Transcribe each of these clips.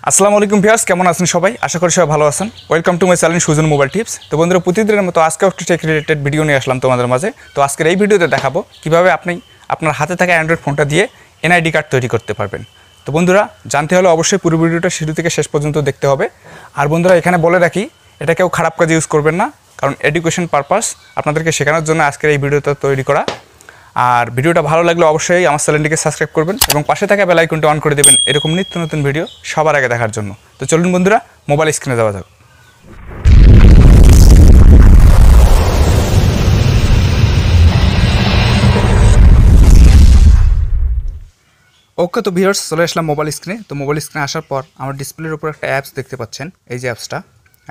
আসসালামু আলাইকুম ভিউয়ার্স, কেমন আছেন সবাই? আশা করি সবাই ভালো আছেন। Welcome to my channel Sujan mobile tips. তো বন্ধুরা, প্রতিদিনের মতো আজকে একটা টেক রিলেটেড ভিডিও নিয়ে আসলাম তোমাদের মাঝে। তো আজকের এই ভিডিওতে দেখাবো কিভাবে আপনি আপনার হাতে থাকা অ্যান্ড্রয়েড ফোনটা দিয়ে এনআইডি কার্ড তৈরি করতে পারবেন। তো বন্ধুরা, জানতে হলে অবশ্যই পুরো ভিডিওটা শুরু থেকে শেষ পর্যন্ত দেখতে হবে। আর বন্ধুরা, এখানে বলে রাখি, এটা কেউ খারাপ কাজে ইউজ করবেন না, কারণ এডুকেশন পারপাস আপনাদেরকে শেখানোর জন্য আজকের এই ভিডিওটা তৈরি করা। আর ভিডিওটা ভালো লাগলে অবশ্যই আমার চ্যানেলটিকে সাবস্ক্রাইব করবেন এবং পাশে থাকা বেল আইকনটি অন করে দেবেন এরকম নিত্য নতুন ভিডিও সবার আগে দেখার জন্য। তো চলুন বন্ধুরা, মোবাইল স্ক্রিনে যাওয়া যাক। ওকে, তো ভিউয়ার্স, চলে আসলাম মোবাইল স্ক্রিনে। তো মোবাইল স্ক্রিনে আসার পর আমার ডিসপ্লের উপর একটা অ্যাপস দেখতে পাচ্ছেন। এই যে অ্যাপসটা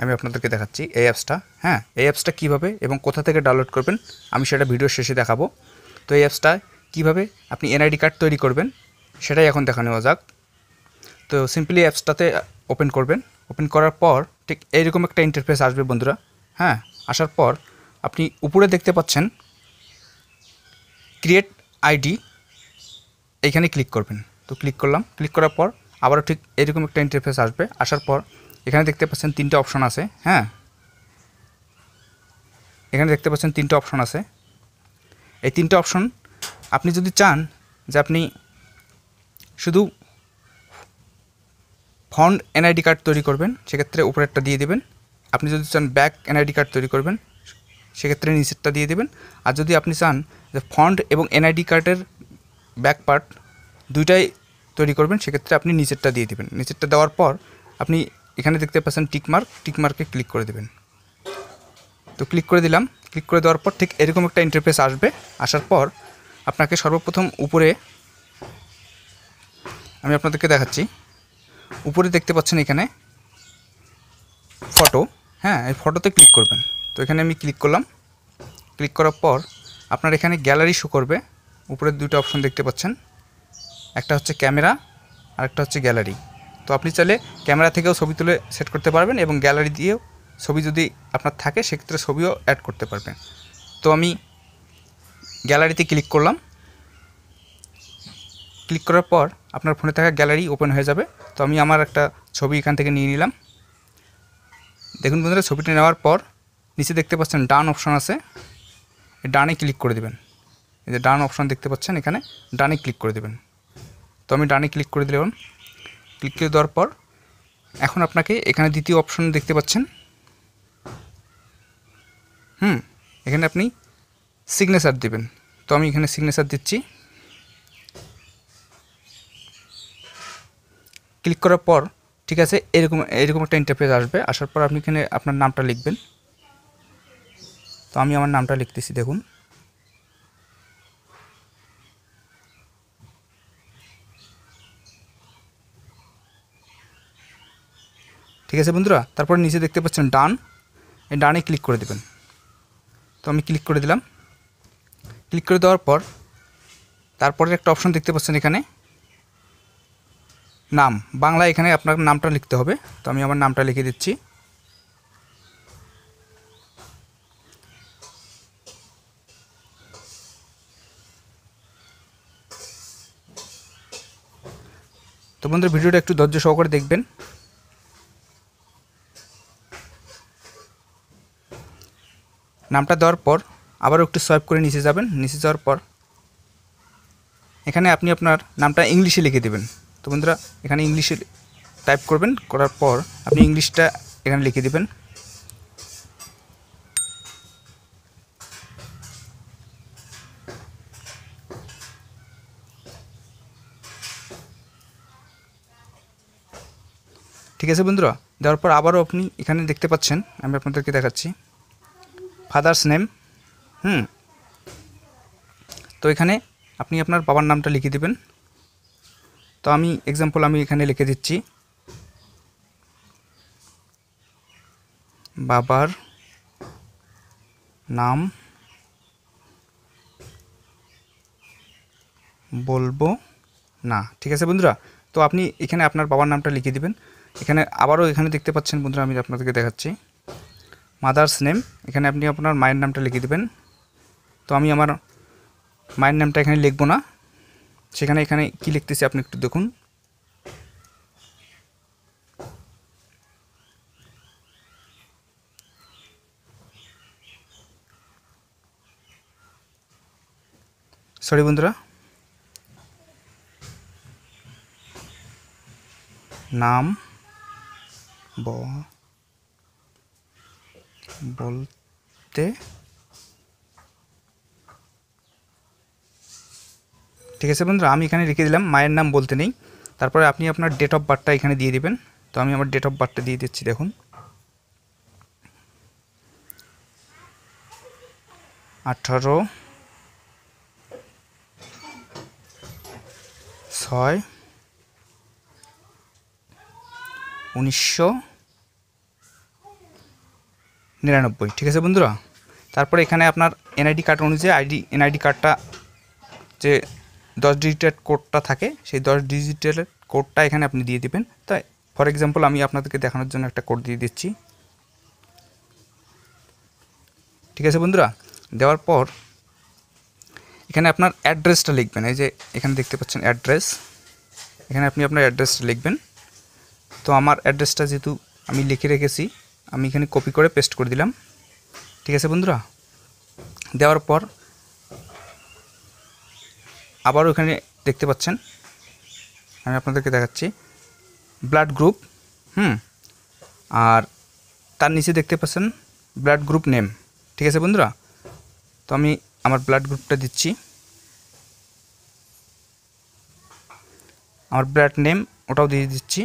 আমি আপনাদেরকে দেখাচ্ছি, এই অ্যাপসটা। হ্যাঁ, এই অ্যাপসটা কীভাবে এবং কোথা থেকে ডাউনলোড করবেন আমি সেটা ভিডিওর শেষে দেখাবো। তো এই অ্যাপসটা কীভাবে আপনি এনআইডি কার্ড তৈরি করবেন সেটাই এখন দেখানো যাক। তো সিম্পলি অ্যাপসটাতে ওপেন করবেন। ওপেন করার পর ঠিক এইরকম একটা ইন্টারফেস আসবে বন্ধুরা। হ্যাঁ, আসার পর আপনি উপরে দেখতে পাচ্ছেন ক্রিয়েট আইডি, এইখানে ক্লিক করবেন। তো ক্লিক করলাম। ক্লিক করার পর আবারও ঠিক এরকম একটা ইন্টারফেস আসবে। আসার পর এখানে দেখতে পাচ্ছেন তিনটে অপশন আছে। হ্যাঁ, এখানে দেখতে পাচ্ছেন তিনটে অপশন আছে। এই তিনটে অপশন আপনি যদি চান যে আপনি শুধু ফ্রন্ট এনআইডি কার্ড তৈরি করবেন, সেক্ষেত্রে উপরেরটা দিয়ে দেবেন। আপনি যদি চান ব্যাক এনআইডি কার্ড তৈরি করবেন, সেক্ষেত্রে নিচেরটা দিয়ে দেবেন। আর যদি আপনি চান যে ফ্রন্ট এবং এনআইডি কার্ডের ব্যাক পার্ট দুইটাই তৈরি করবেন, সেক্ষেত্রে আপনি নিচেরটা দিয়ে দেবেন। নিচেরটা দেওয়ার পর আপনি এখানে দেখতে পাচ্ছেন টিকমার্কে ক্লিক করে দেবেন। তো ক্লিক করে দিলাম। ক্লিক করে দেওয়ার পর ঠিক এরকম একটা ইন্টারফেস আসবে। আসার পর আপনাকে সর্বপ্রথম উপরে আমি আপনাদেরকে দেখাচ্ছি, উপরে দেখতে পাচ্ছেন এখানে ফটো। হ্যাঁ, এই ফটোতে ক্লিক করবেন। তো এখানে আমি ক্লিক করলাম। ক্লিক করার পর আপনার এখানে গ্যালারি শো করবে। উপরে দুটো অপশন দেখতে পাচ্ছেন, একটা হচ্ছে ক্যামেরা আর একটা হচ্ছে গ্যালারি। তো আপনি চাইলে ক্যামেরা থেকেও ছবি তুলে সেট করতে পারবেন এবং গ্যালারি দিয়েও ছবি যদি আপনার থাকে সেক্ষেত্রে ছবিও অ্যাড করতে পারবেন। তো আমি গ্যালারিতে ক্লিক করলাম। ক্লিক করার পর আপনার ফোনে থাকা গ্যালারি ওপেন হয়ে যাবে। তো আমি আমার একটা ছবি এখান থেকে নিয়ে নিলাম। দেখুন বন্ধুরা, ছবিটা নেওয়ার পর নিচে দেখতে পাচ্ছেন ডান অপশন আছে, ডানে ক্লিক করে দেবেন। এই যে ডান অপশন দেখতে পাচ্ছেন, এখানে ডানে ক্লিক করে দেবেন। তো আমি ডানে ক্লিক করে দিলাম। ক্লিক করে দেওয়ার পর এখন আপনাকে এখানে দ্বিতীয় অপশন দেখতে পাচ্ছেন। এখানে আপনি সিগনেচার দেবেন। তো আমি এখানে সিগনেচার দিচ্ছি। ক্লিক করার পর ঠিক আছে, এরকম একটা ইন্টারফেস আসবে। আসার পর আপনি এখানে আপনার নামটা লিখবেন। তো আমি আমার নামটা লিখতেছি, দেখুন। ঠিক আছে বন্ধুরা, তারপর নিচে দেখতে পাচ্ছেন ডান, এই ডানে ক্লিক করে দেবেন। তো আমি ক্লিক করে দিলাম। ক্লিক করে দেওয়ার পর তারপরে একটা অপশন দেখতে পাচ্ছেন এখানে নাম, বাংলা, এখানে আপনার নামটা লিখতে হবে। তো আমি আমার নামটা লিখে দিচ্ছি। তো বন্ধুরা, ভিডিওটা একটু ধৈর্য সহকারে দেখবেন। নামটা দেওয়ার পর আবারও একটু সোয়াইপ করে নিচে যাবেন। নিচে যাওয়ার পর এখানে আপনি আপনার নামটা ইংলিশে লিখে দেবেন। তো বন্ধুরা, এখানে ইংলিশে টাইপ করবেন। করার পর আপনি ইংলিশটা এখানে লিখে দেবেন। ঠিক আছে বন্ধুরা, দেওয়ার পর আবারও আপনি এখানে দেখতে পাচ্ছেন, আমি আপনাদেরকে দেখাচ্ছি ফাদার্স নেম। তো এখানে আপনি আপনার বাবার নামটা লিখে দেবেন। তো আমি এক্সাম্পল আমি এখানে লিখে দিচ্ছি বাবার নাম বলবো না। ঠিক আছে বন্ধুরা, তো আপনি এখানে আপনার বাবার নামটা লিখে দিবেন। এখানে আবারও এখানে দেখতে পাচ্ছেন বন্ধুরা, আমি আপনাদেরকে দেখাচ্ছি মাদার্স নেম, এখানে আপনি আপনার মায়ের নামটা লিখে দিবেন। তো আমি আমার মায়ের নামটা এখানে লিখব না, সেখানে এখানে কি লিখতেছি আপনি একটু দেখুন। সরি বন্ধুরা, নাম বলতে ঠিক আছে বন্ধুরা, আমি এখানে লিখে দিলাম মায়ের নাম বলতে নেই। তারপরে আপনি আপনার ডেট অফ বার্থটা এখানে দিয়ে দিবেন। তো আমি আমার ডেট অফ বার্থটা দিয়ে দিচ্ছি। দেখুন 18/6/1999। ঠিক আছে বন্ধুরা। তারপরে এখানে আপনার এনআইডি কার্ড অনুযায়ী এনআইডি কার্ডটা যে 10 ডিজিটের কোডটা থাকে, সেই 10 ডিজিটের কোডটা এখানে আপনি দিয়ে দিবেন। তাই ফর এক্সাম্পল আমি আপনাদেরকে দেখানোর জন্য একটা কোড দিয়ে দিচ্ছি। ঠিক আছে বন্ধুরা, দেওয়ার পর এখানে আপনার অ্যাড্রেসটা লিখবেন। এই যে এখানে দেখতে পাচ্ছেন অ্যাড্রেস, এখানে আপনি আপনার অ্যাড্রেসটা লিখবেন। তো আমার অ্যাড্রেসটা যেহেতু আমি লিখে রেখেছি, আমি এখানে কপি করে পেস্ট করে দিলাম। ঠিক আছে বন্ধুরা, দেওয়ার পর আবারও এখানে দেখতে পাচ্ছেন, আমি আপনাদেরকে দেখাচ্ছি ব্লাড গ্রুপ, আর তার নিচে দেখতে পাচ্ছেন ব্লাড গ্রুপ নেম। ঠিক আছে বন্ধুরা, তো আমি আমার ব্লাড গ্রুপটা দিচ্ছি, আমার ব্লাড নেম ওটাও দিয়ে দিচ্ছি।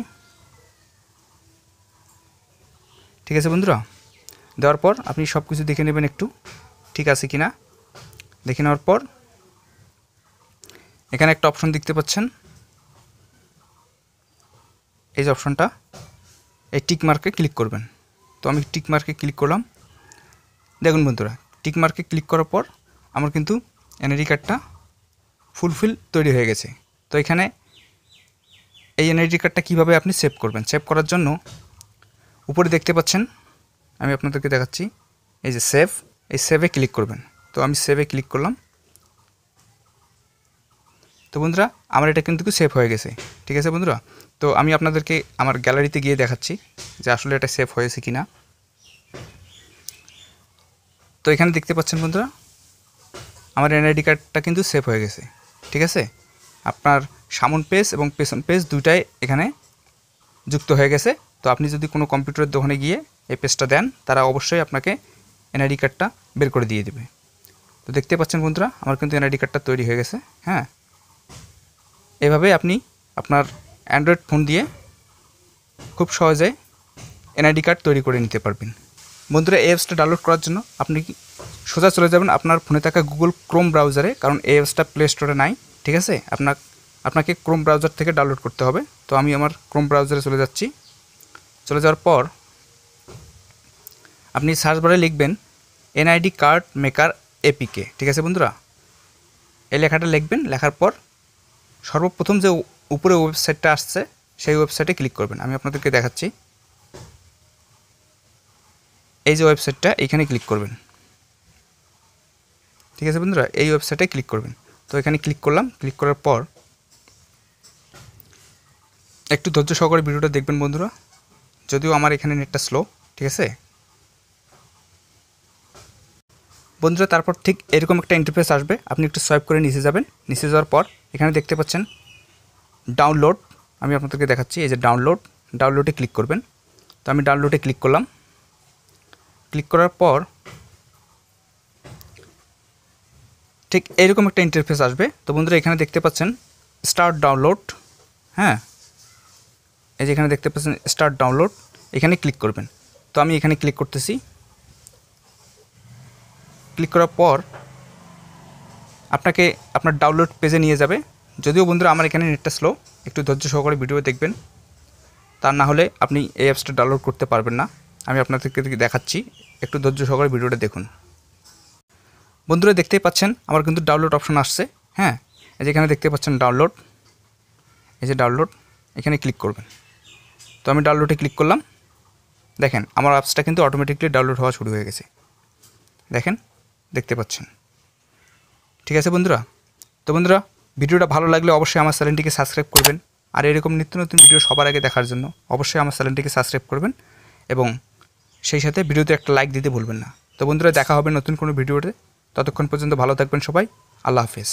ঠিক আছে বন্ধুরা, দেওয়ার পর আপনি সব কিছু দেখে নেবেন একটু ঠিক আছে কিনা। দেখে নেওয়ার পর এখানে একটা অপশন দেখতে পাচ্ছেন, এই যে অপশনটা, এই টিক মার্কে ক্লিক করবেন। তো আমি টিক মার্কে ক্লিক করলাম। দেখুন বন্ধুরা, টিক মার্কে ক্লিক করার পর আমার কিন্তু এনআইডি কার্ডটা ফুলফিল তৈরি হয়ে গেছে। তো এখানে এই এনআইডি কার্ডটা কীভাবে আপনি সেভ করবেন, সেভ করার জন্য উপরে দেখতে পাচ্ছেন, আমি আপনাদেরকে দেখাচ্ছি, এই যে সেভ, এই সেভে ক্লিক করবেন। তো আমি সেভে ক্লিক করলাম। তো বন্ধুরা, আমার এটা কিন্তু সেভ হয়ে গেছে। ঠিক আছে বন্ধুরা, তো আমি আপনাদেরকে আমার গ্যালারিতে গিয়ে দেখাচ্ছি যে আসলে এটা সেভ হয়েছে কি না। তো এখানে দেখতে পাচ্ছেন বন্ধুরা, আমার এনআইডি কার্ডটা কিন্তু সেভ হয়ে গেছে। ঠিক আছে, আপনার সামন পেজ এবং পেছন পেজ দুইটাই এখানে যুক্ত হয়ে গেছে। তো আপনি যদি কোনো কম্পিউটারের দোকানে গিয়ে এই পেজটা দেন, তারা অবশ্যই আপনাকে এনআইডি কার্ডটা বের করে দিয়ে দেবে। তো দেখতে পাচ্ছেন বন্ধুরা, আমার কিন্তু এনআইডি কার্ডটা তৈরি হয়ে গেছে। হ্যাঁ, এভাবে আপনি আপনার অ্যান্ড্রয়েড ফোন দিয়ে খুব সহজে এনআইডি কার্ড তৈরি করে নিতে পারবেন। বন্ধুরা, এই অ্যাপসটা ডাউনলোড করার জন্য আপনি সোজা চলে যাবেন আপনার ফোনে থাকা গুগল ক্রোম ব্রাউজারে, কারণ এই অ্যাপসটা প্লে স্টোরে নাই। ঠিক আছে, আপনাকে ক্রোম ব্রাউজার থেকে ডাউনলোড করতে হবে। তো আমি আমার ক্রোম ব্রাউজারে চলে যাচ্ছি। চলে যাওয়ার পর আপনি সার্চ বারে লিখবেন এনআইডি কার্ড মেকার এপিকে। ঠিক আছে বন্ধুরা, এই লেখাটা লিখবেন। লেখার পর সর্বপ্রথম যে উপরে ওয়েবসাইটটা আসছে, সেই ওয়েবসাইটে ক্লিক করবেন। আমি আপনাদেরকে দেখাচ্ছি, এই যে ওয়েবসাইটটা, এইখানে ক্লিক করবেন। ঠিক আছে বন্ধুরা, এই ওয়েবসাইটে ক্লিক করবেন। তো এখানে ক্লিক করলাম। ক্লিক করার পর একটু ধৈর্য সহকারে ভিডিওটা দেখবেন বন্ধুরা, যদিও আমার এখানে নেটটা স্লো। ঠিক আছে বন্ধুরা, তারপর ঠিক এরকম একটা ইন্টারফেস আসবে। আপনি একটু সোয়াইপ করে নিচে যাবেন। নিচে যাওয়ার পর এখানে দেখতে পাচ্ছেন ডাউনলোড। আমি আপনাদেরকে দেখাচ্ছি, এই যে ডাউনলোডে ক্লিক করবেন। তো আমি ডাউনলোডে ক্লিক করলাম। ক্লিক করার পর ঠিক এরকম একটা ইন্টারফেস আসবে। তো বন্ধুরা, এখানে দেখতে পাচ্ছেন স্টার্ট ডাউনলোড। হ্যাঁ, এই যে এখানে দেখতে পাচ্ছেন স্টার্ট ডাউনলোড, এখানে ক্লিক করবেন। তো আমি এখানে ক্লিক করতেছি। ক্লিক করার পর আপনাকে আপনার ডাউনলোড পেজে নিয়ে যাবে। যদিও বন্ধুরা আমার এখানে নেটটা স্লো, একটু ধৈর্য সহকারে ভিডিও দেখবেন, তা না হলে আপনি এই অ্যাপসটা ডাউনলোড করতে পারবেন না। আমি আপনাদেরকে দেখাচ্ছি, একটু ধৈর্য সহকারে ভিডিওটা দেখুন। বন্ধুরা, দেখতেই পাচ্ছেন আমার কিন্তু ডাউনলোড অপশন আসছে। হ্যাঁ, এই যে এখানে দেখতে পাচ্ছেন ডাউনলোড, এই যে ডাউনলোড, এখানে ক্লিক করবেন। তো আমি ডাউনলোডে ক্লিক করলাম। দেখেন আমার অ্যাপসটা কিন্তু অটোমেটিকলি ডাউনলোড হওয়া শুরু হয়ে গেছে। দেখেন, দেখতে পাচ্ছেন। ঠিক আছে বন্ধুরা, তো বন্ধুরা ভিডিওটা ভালো লাগলে অবশ্যই আমার চ্যানেলটিকে সাবস্ক্রাইব করবেন। আর এরকম নিত্য নতুন ভিডিও সবার আগে দেখার জন্য অবশ্যই আমার চ্যানেলটিকে সাবস্ক্রাইব করবেন এবং সেই সাথে ভিডিওতে একটা লাইক দিতে ভুলবেন না। তো বন্ধুরা, দেখা হবে নতুন কোনো ভিডিওতে। ততক্ষণ পর্যন্ত ভালো থাকবেন সবাই। আল্লাহ হাফেজ।